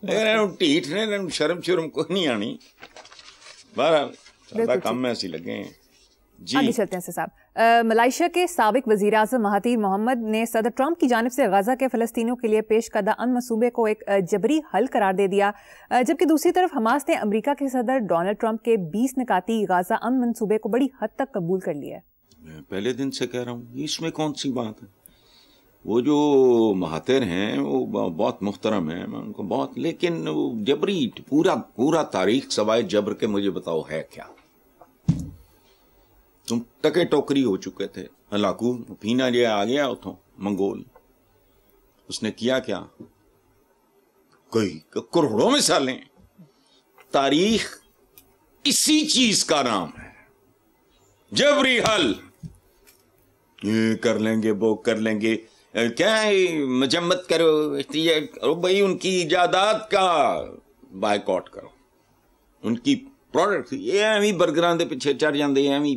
ਢੀਠ ਨੇ, ਇਹਨਾਂ ਨੂੰ ਸ਼ਰਮ ਕੋਈ نہیں آنی. بہرحال کام میں ایسے لگے ہیں. آگے چلتے ہیں صاحب. ملائیشیا کے سابق وزیر اعظم مہاتیر محمد نے صدر ٹرمپ کی جانب سے غزہ کے فلسطینیوں کے لیے پیش کردہ امن منصوبے کو ایک جبری حل قرار دے دیا، جبکہ دوسری طرف حماس نے امریکہ کے صدر ڈونلڈ ٹرمپ کے 20 نکاتی غزہ امن منصوبے کو بڑی حد تک قبول کر لیا ہے. میں پہلے دن سے کہہ رہا ہوں اس میں کون سی بات ہے. وہ جو مہاتیر ہیں وہ بہت محترم ہیں، میں ان کو بہت، لیکن وہ جبری پورا تاریخ سوائے جبر کے مجھے بتاؤ ہے کیا. تم ٹکے ٹوکری ہو چکے تھے. ہلاکو پینا لے آ گیا اتوں منگول، اس نے کیا کیا؟ کوئی کروڑوں میں سالیں. تاریخ اسی چیز کا نام ہے، جبری حل. یہ کر لیں گے وہ کر لیں گے، کیا مجمت کرو بھائی، ان کی ایجادات کا بائیکاٹ کرو، ان کی پروڈکٹ یہ ایویں برگراں دے پیچھے چڑھ جاندے، ایویں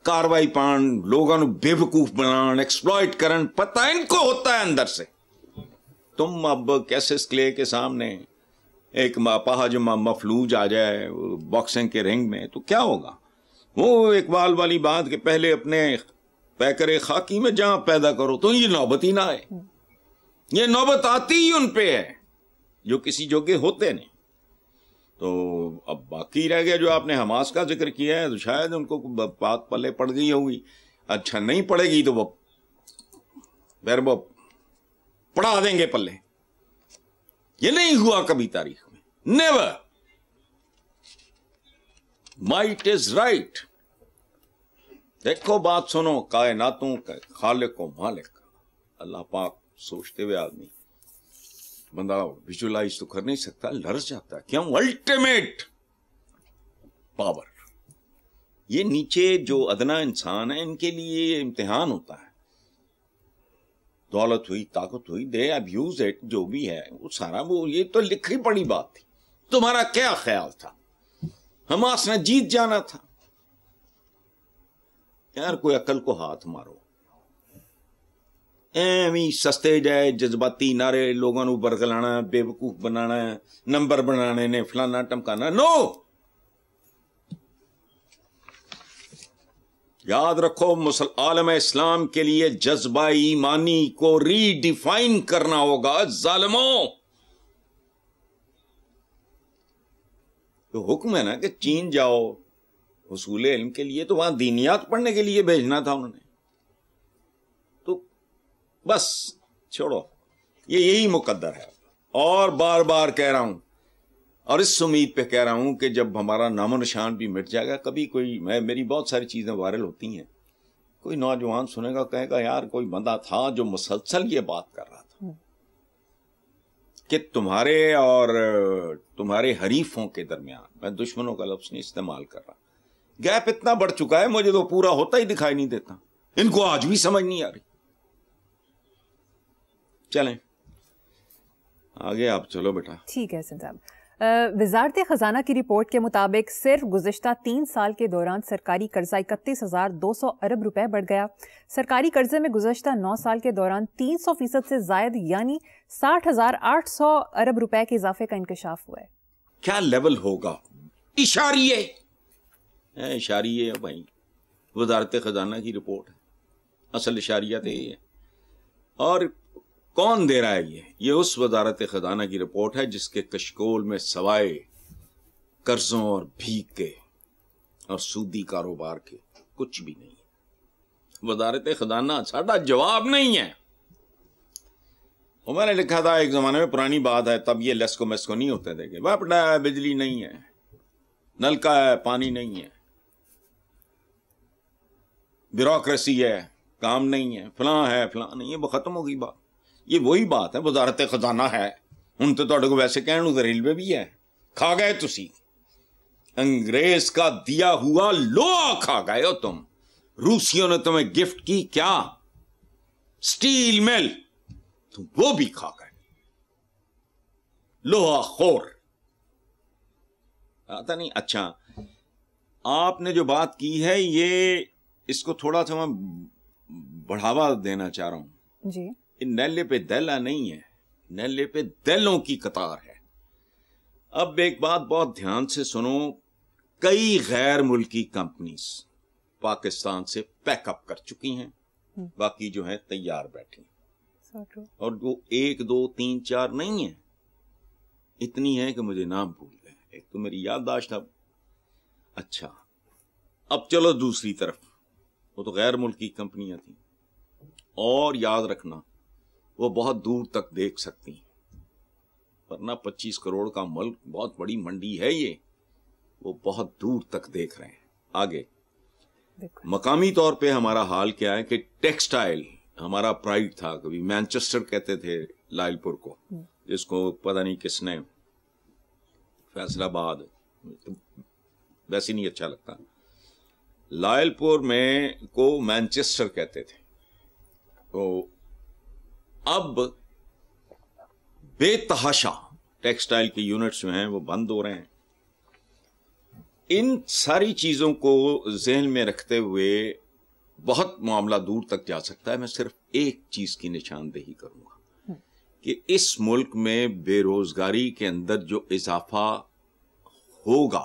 کاروائی پان، لوگوں نو بے وقوف بنان، ایکسپلائٹ کرن. پتہ ان کو ہوتا ہے اندر سے. تم اب کیسس کلے کے سامنے ایک اپاہج مفلوج آ جائے باکسنگ کے رنگ میں تو کیا ہوگا؟ وہ اقبال والی بات کہ پہلے اپنے پیکرے خاکی میں جہاں پیدا کرو تو یہ نوبت ہی نہ آئے. یہ نوبت آتی ہی ان پہ ہے جو کسی جوگے ہوتے نہیں. تو اب باقی رہ گیا جو آپ نے حماس کا ذکر کیا ہے، تو شاید ان کو بات پلے پڑ گئی ہوگی. اچھا نہیں پڑے گی تو وہ پھر وہ پڑھا دیں گے پلے. یہ نہیں ہوا کبھی تاریخ میں، نیور. Might is right. دیکھو بات سنو، کائناتوں کا خالق و مالک اللہ پاک سوچتے ہوئے آدمی بندہ ویژولائز تو کر نہیں سکتا، لرز جاتا ہے. کیوں؟ Ultimate power. یہ نیچے جو ادنا انسان ہے ان کے لیے یہ امتحان ہوتا ہے. دولت ہوئی، طاقت ہوئی، دے ابیوز اٹ، جو بھی ہے وہ سارا وہ یہ تو لکھی پڑی بات تھی. تمہارا کیا خیال تھا؟ حماس نے جیت جانا تھا. یار کوئی عقل کو ہاتھ مارو. ایویں سستے جائے جذباتی نعرے لوگوں نو برگلانا، بے وقوف بنانا، نمبر بنانے نے فلانا ٹمکانا. نو، یاد رکھو عالم اسلام کے لیے جذبہ ایمانی کو ری ڈیفائن کرنا ہوگا. ظالموں، تو حکم ہے نا کہ چین جاؤ حصول علم کے لیے، تو وہاں دینیات پڑھنے کے لیے بھیجنا تھا انہوں نے. تو بس چھوڑو، یہی مقدر ہے. اور بار بار کہہ رہا ہوں، اور اس امید پہ کہہ رہا ہوں کہ جب ہمارا نام و نشان بھی مٹ جائے گا، کبھی کوئی میری بہت ساری چیزیں وائرل ہوتی ہیں، کوئی نوجوان سنے گا کہے گا یار کوئی بندہ تھا جو مسلسل یہ بات کر رہا تھا کہ تمہارے اور تمہارے حریفوں کے درمیان، میں دشمنوں کا لفظ نہیں استعمال کر رہا، گیپ اتنا بڑھ چکا ہے مجھے تو پورا ہوتا ہی دکھائی نہیں دیتا. ان کو آج بھی سمجھ نہیں آ رہی. چلیں آگے آپ چلو بیٹا. ٹھیک ہے صاحب. وزارت خزانہ کی رپورٹ کے مطابق صرف گزشتہ 3 سال کے دوران سرکاری قرضہ 31,200 ارب روپے بڑھ گیا. سرکاری قرضے میں گزشتہ 9 سال کے دوران 300% سے زائد یعنی 60,800 ارب روپے کے اضافے کا انکشاف ہوا ہے. کیا لیول ہوگا؟ اشاریہ بھائی، وزارت خزانہ کی رپورٹ ہے، اصل اشاریہ تو یہ ہے. اور کون دے رہا ہے یہ اس وزارت خزانہ کی رپورٹ ہے جس کے کشکول میں سوائے قرضوں اور بھیک کے اور سودی کاروبار کے کچھ بھی نہیں ہے. وزارت خزانہ ساڈا جواب نہیں ہے. میں نے لکھا تھا ایک زمانے میں، پرانی بات ہے، تب یہ لیسکو میسکو نہیں ہوتے تھے کہ باپڑا ہے، بجلی نہیں ہے، نلکا ہے، پانی نہیں ہے، بیوروکریسی ہے، کام نہیں ہے، فلاں ہے فلاں نہیں ہے. وہ ختم ہو گئی بات. یہ وہی بات ہے، وزارت خزانہ ہے. ہوں تو تھوڑے کو ویسے کہنے کو ریلوے بھی ہے. کھا گئے تسی، انگریز کا دیا ہوا لوہا کھا گئے ہو تم. روسیوں نے تمہیں گفٹ کی کیا؟ سٹیل مل، تم وہ بھی کھا گئے. لوہا خور آتا نہیں. اچھا آپ نے جو بات کی ہے یہ اس کو تھوڑا سا میں بڑھاوا دینا چاہ رہا ہوں جی. نیلے پہ دیلا نہیں ہے، نیلے پہ دیلوں کی قطار ہے. اب ایک بات بہت دھیان سے سنو، کئی غیر ملکی کمپنیز پاکستان سے پیک اپ کر چکی ہیں، باقی جو ہیں تیار بیٹھی ہیں، اور وہ 1 2 3 4 نہیں ہیں، اتنی ہیں کہ مجھے نام بھول گئے، ایک تو میری یادداشت اب۔ اچھا اب چلو دوسری طرف، وہ تو غیر ملکی کمپنیاں تھیں، اور یاد رکھنا وہ بہت دور تک دیکھ سکتی ہیں، ورنہ 25 کروڑ کا ملک، بہت بڑی منڈی ہے یہ، وہ بہت دور تک دیکھ رہے ہیں۔ آگے مقامی طور پہ ہمارا حال کیا ہے کہ ٹیکسٹائل ہمارا پرائیڈ تھا، کبھی مینچسٹر کہتے تھے لائل پور کو، جس کو پتہ نہیں کس نے فیصل آباد، ویسے نہیں اچھا لگتا، لائل پور میں کو مینچسٹر کہتے تھے۔ تو اب بے تحاشا ٹیکسٹائل کے یونٹس جو ہیں وہ بند ہو رہے ہیں۔ ان ساری چیزوں کو ذہن میں رکھتے ہوئے بہت معاملہ دور تک جا سکتا ہے۔ میں صرف ایک چیز کی نشاندہی کروں گا کہ اس ملک میں بے روزگاری کے اندر جو اضافہ ہوگا،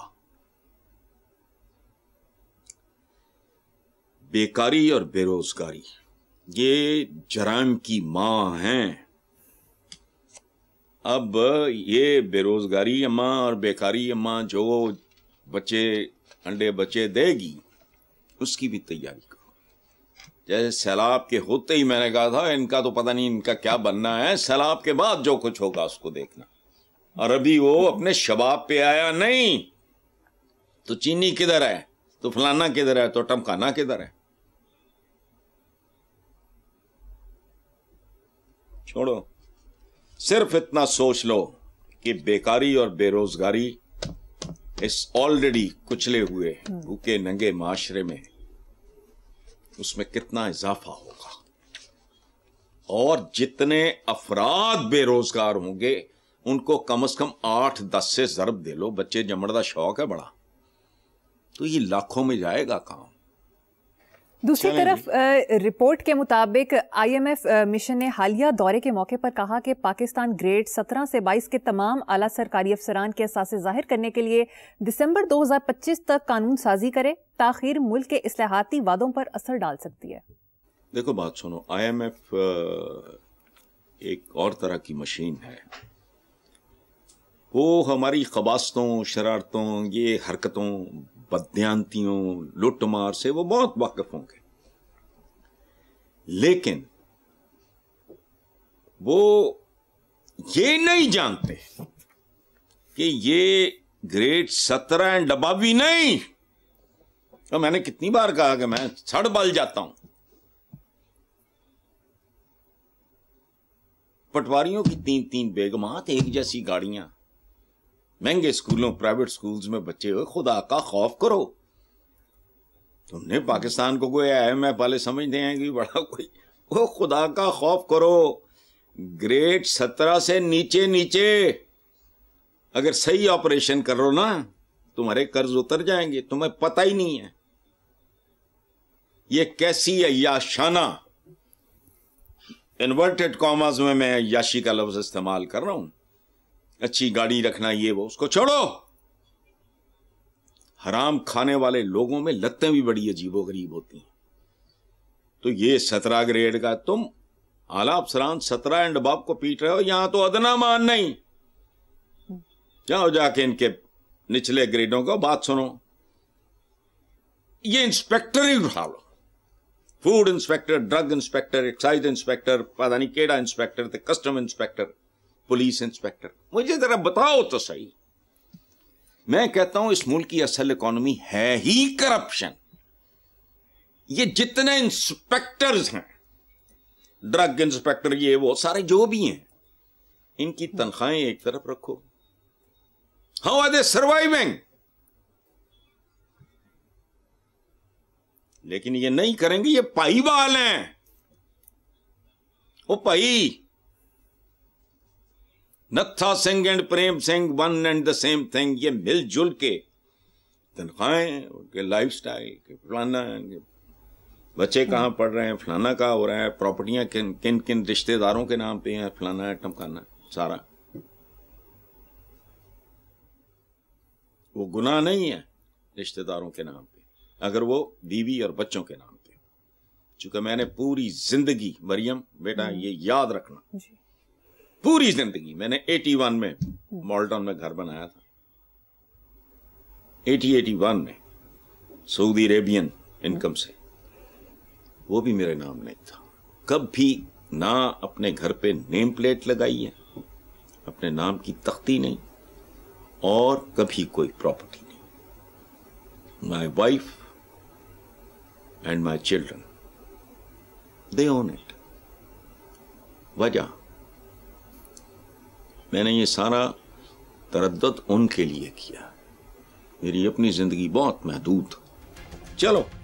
بیکاری اور بے روزگاری یہ جرائم کی ماں ہیں۔ اب یہ بے روزگاری اماں اور بیکاری اماں جو بچے انڈے بچے دے گی، اس کی بھی تیاری کرو۔ جیسے سیلاب کے ہوتے ہی میں نے کہا تھا ان کا تو پتہ نہیں ان کا کیا بننا ہے، سیلاب کے بعد جو کچھ ہوگا اس کو دیکھنا۔ اور ابھی وہ اپنے شباب پہ آیا نہیں، تو چینی کدھر ہے، تو فلانا کدھر ہے، تو ٹمکانا کدھر ہے، چھوڑو۔ صرف اتنا سوچ لو کہ بیکاری اور بے روزگاری اس آلریڈی کچلے ہوئے بھوکے ننگے معاشرے میں اس میں کتنا اضافہ ہوگا، اور جتنے افراد بے روزگار ہوں گے ان کو کم از کم 8-10 سے ضرب دے لو، بچے جمڑ دا شوق ہے بڑا، تو یہ لاکھوں میں جائے گا کام۔ دوسری طرف رپورٹ کے مطابق IMF مشن نے حالیہ دورے کے موقع پر کہا کہ پاکستان گریڈ 17 سے 22 کے تمام اعلیٰ سرکاری افسران کے اثاثے ظاہر کرنے کے لیے دسمبر 2025 تک قانون سازی کرے۔ تاخیر ملک کے اصلاحاتی وعدوں پر اثر ڈال سکتی ہے۔ دیکھو بات سنو، IMF ایک اور طرح کی مشین ہے، وہ ہماری خباستوں، شرارتوں، یہ حرکتوں، بددیانتیوں، لوٹ مار سے وہ بہت واقف ہوں گے، لیکن وہ یہ نہیں جانتے کہ یہ گریڈ 17 اینڈ ابو نہیں۔ تو میں نے کتنی بار کہا کہ میں سڑ بل جاتا ہوں۔ پٹواریوں کی 3 بیگمات، ایک جیسی گاڑیاں، مہنگے اسکولوں، پرائیویٹ اسکولز میں بچے ہوئے، خدا کا خوف کرو۔ تم نے پاکستان کو کوئی IMF والے سمجھتے ہیں کہ بڑا کوئی، وہ خدا کا خوف کرو۔ گریڈ 17 سے نیچے نیچے اگر صحیح آپریشن کرو نا، تمہارے قرض اتر جائیں گے، تمہیں پتہ ہی نہیں ہے۔ یہ کیسی عیاشانہ، انورٹڈ کاماز میں عیاشی کا لفظ استعمال کر رہا ہوں، اچھی گاڑی رکھنا، یہ وہ، اس کو چھوڑو۔ حرام کھانے والے لوگوں میں لتیں بھی بڑی عجیب و غریب ہوتی ہیں۔ تو یہ 17 گریڈ کا، تم اعلیٰ افسران 17 اینڈ ابو کو پیٹ رہے ہو، یہاں تو ادنا مان نہیں۔ جاؤ جا کے ان کے نچلے گریڈوں کو بات سنو۔ یہ انسپیکٹر ہی اٹھا لو، food inspector, drug inspector, excise inspector, پتہ نہیں کیڑا انسپیکٹر تھے، کسٹم انسپیکٹر، پولیس انسپیکٹر، مجھے ذرا بتاؤ تو صحیح۔ میں کہتا ہوں اس ملک کی اصل اکانومی ہے ہی کرپشن۔ یہ جتنے انسپیکٹرز ہیں، ڈرگ انسپیکٹر، یہ وہ سارے جو بھی ہیں، ان کی تنخواہیں ایک طرف رکھو، ہاؤ آر دے سروائیونگ؟ لیکن یہ نہیں کریں گے، یہ پائی بال ہیں، وہ پائی Natha Singh and Prem Singh, one and the same thing. یہ مل جل کے تنخواہیں، ان کے لائف سٹائل، فلانا بچے کہاں پڑھ رہے ہیں، فلانا کہاں ہو رہا ہے، پراپرٹیاں کن کن رشتے داروں کے نام پہ ہیں، فلانا ہے، ٹمکانا، سارا۔ وہ گناہ نہیں ہے رشتہ داروں کے نام پہ، اگر وہ بیوی اور بچوں کے نام پہ. چونکہ میں نے پوری زندگی، مریم بیٹا یہ یاد رکھنا، پوری زندگی میں نے 81 میں مالٹن میں گھر بنایا تھا، 81 میں سعودی عربین انکم سے، وہ بھی میرے نام نہیں تھا. کبھی نہ اپنے گھر پہ نیم پلیٹ لگائی ہے، اپنے نام کی تختی نہیں، اور کبھی کوئی پراپرٹی نہیں. My wife and my children they own it. وجہ میں نے یہ سارا تردد ان کے لیے کیا، میری اپنی زندگی بہت محدود. چلو